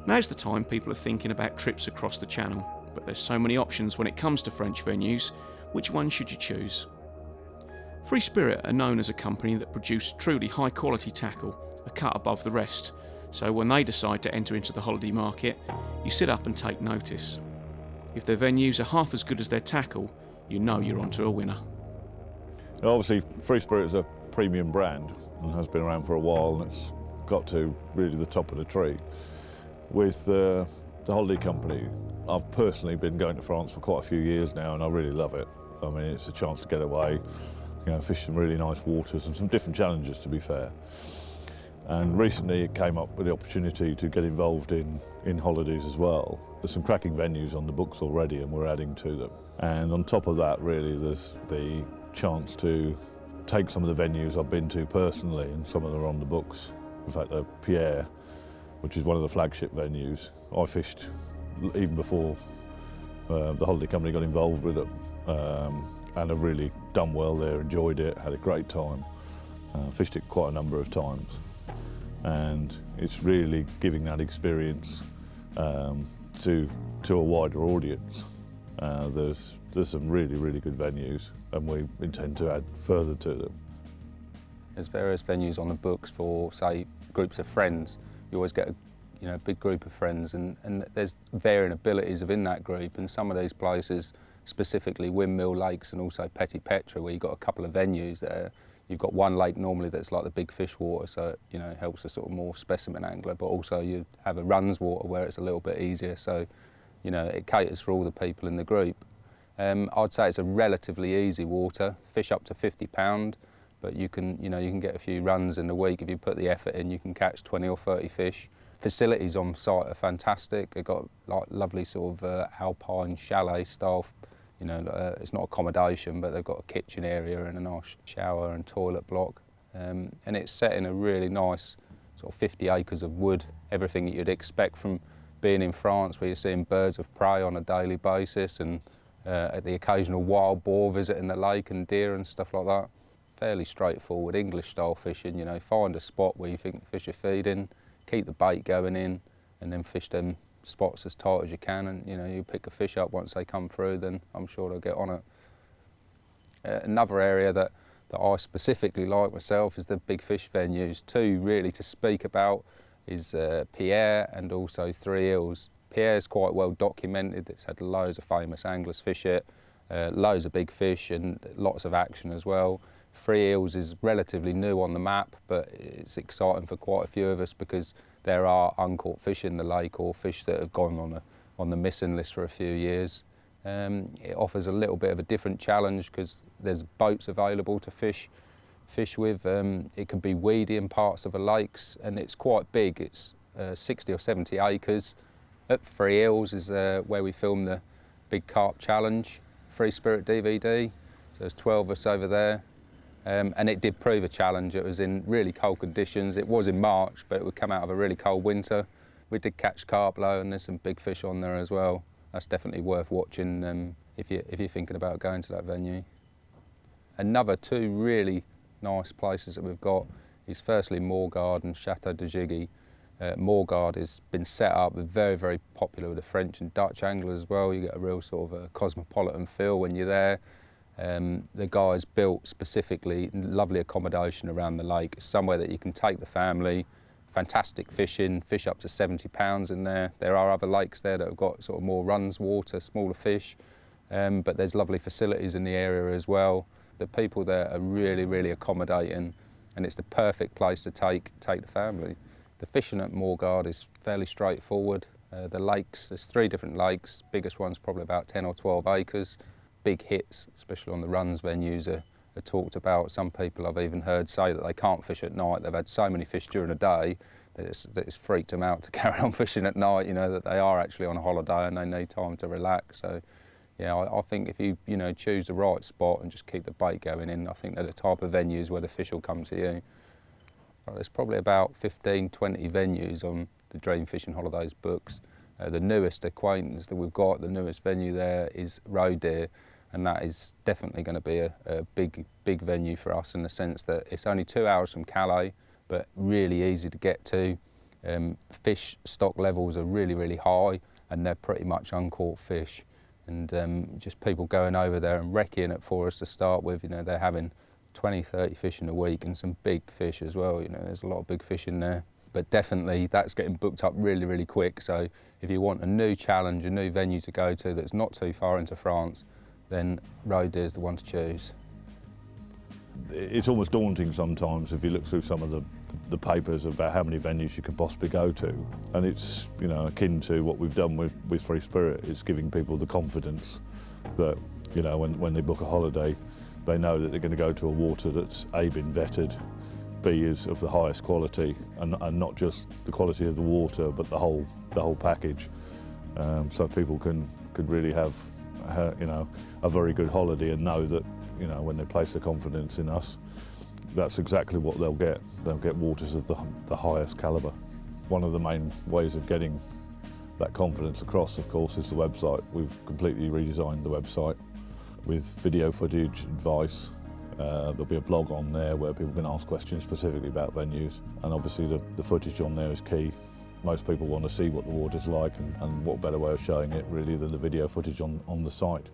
Now's the time people are thinking about trips across the channel, but there's so many options when it comes to French venues. Which one should you choose? Free Spirit are known as a company that produce truly high quality tackle, a cut above the rest, so when they decide to enter into the holiday market, you sit up and take notice. If their venues are half as good as their tackle, you know you're onto a winner. And obviously Free Spirit is a premium brand and has been around for a while, and it's got to really the top of the tree. With the holiday company, I've personally been going to France for quite a few years now, and I really love it. I mean, it's a chance to get away, you know, fish some really nice waters and some different challenges, to be fair. And recently it came up with the opportunity to get involved in holidays as well. There's some cracking venues on the books already, and we're adding to them. And on top of that, really, there's the chance to take some of the venues I've been to personally, and some of them are on the books. In fact, Pierre, which is one of the flagship venues, I fished even before the holiday company got involved with it, and have really done well there, enjoyed it, had a great time, fished it quite a number of times. And it's really giving that experience to a wider audience. There's some really good venues, and we intend to add further to them. There's various venues on the books for, say, groups of friends. You always get a big group of friends, and there's varying abilities within that group. And some of these places, specifically Windmill Lakes and also Petit Petre, where you've got a couple of venues there. You've got one lake normally that's like the big fish water, so it helps a sort of more specimen angler, but also you have a runs water where it's a little bit easier, so it caters for all the people in the group. I'd say it's a relatively easy water, fish up to 50 pound, but you can get a few runs in the week. If you put the effort in, you can catch 20 or 30 fish. Facilities on site are fantastic. They've got like lovely sort of alpine chalet style. It's not accommodation, but they've got a kitchen area and a nice shower and toilet block. And it's set in a really nice sort of 50 acres of wood, everything that you'd expect from being in France, where you're seeing birds of prey on a daily basis, and the occasional wild boar visiting the lake, and deer and stuff like that. Fairly straightforward English style fishing, find a spot where you think the fish are feeding, keep the bait going in, and then fish them spots as tight as you can, and you pick a fish up once they come through, then I'm sure they'll get on it. Another area that I specifically like myself is the big fish venues. Two really to speak about is Pierre and also Three Hills. Pierre's quite well documented. It's had loads of famous anglers fish it, loads of big fish and lots of action as well. Three Hills is relatively new on the map, but it's exciting for quite a few of us because there are uncaught fish in the lake, or fish that have gone on the missing list for a few years. It offers a little bit of a different challenge because there's boats available to fish with. It can be weedy in parts of the lakes, and it's quite big. It's 60 or 70 acres. At Three Hills is where we filmed the big carp challenge, Free Spirit DVD. So there's 12 of us over there. And it did prove a challenge. It was in really cold conditions. It was in March, but it would come out of a really cold winter. We did catch carp though, and there's some big fish on there as well. That's definitely worth watching if you're thinking about going to that venue. Another two really nice places that we've got is firstly Moorgarde and Chateau de Giggy. Moorgarde has been set up, very popular with the French and Dutch anglers as well. You get a real sort of a cosmopolitan feel when you're there. The guys built specifically lovely accommodation around the lake, somewhere that you can take the family, fantastic fishing, fish up to 70 pounds in there. There are other lakes there that have got sort of more runs water, smaller fish, but there's lovely facilities in the area as well. The people there are really accommodating, and it's the perfect place to take the family. The fishing at Moorgarde is fairly straightforward. The lakes, there's 3 different lakes, biggest one's probably about 10 or 12 acres. Big hits, especially on the runs venues, are talked about. Some people I've even heard say that they can't fish at night. They've had so many fish during the day that it's freaked them out to carry on fishing at night, that they are actually on a holiday and they need time to relax. So yeah, I think if you choose the right spot and just keep the bait going in, I think they're the type of venues where the fish will come to you. There's probably about 15, 20 venues on the Dream Fishing Holidays books. The newest acquaintance that we've got, the newest venue there is Roe, and that is definitely going to be a big venue for us in the sense that it's only 2 hours from Calais, but really easy to get to. Fish stock levels are really, really high, and they're pretty much uncaught fish. And just people going over there and wrecking it for us to start with. You know, they're having 20, 30 fish in a week, and some big fish as well. You know, there's a lot of big fish in there. But definitely that's getting booked up really, really quick. So if you want a new challenge, a new venue to go to that's not too far into France, then Roe Deer is the one to choose. It's almost daunting sometimes if you look through some of the papers about how many venues you could possibly go to. And it's, you know, akin to what we've done with Free Spirit. It's giving people the confidence that, you know, when they book a holiday, they know that they're going to go to a water that's A, been vetted, B, is of the highest quality, and not just the quality of the water, but the whole package. So people could really have, you know, a very good holiday and know that, you know, when they place their confidence in us, that's exactly what they'll get. They'll get waters of the highest calibre. One of the main ways of getting that confidence across, of course, is the website. We've completely redesigned the website with video footage, advice. There'll be a blog on there where people can ask questions specifically about venues, and obviously the footage on there is key. Most people want to see what the water's like, and what better way of showing it really than the video footage on the site.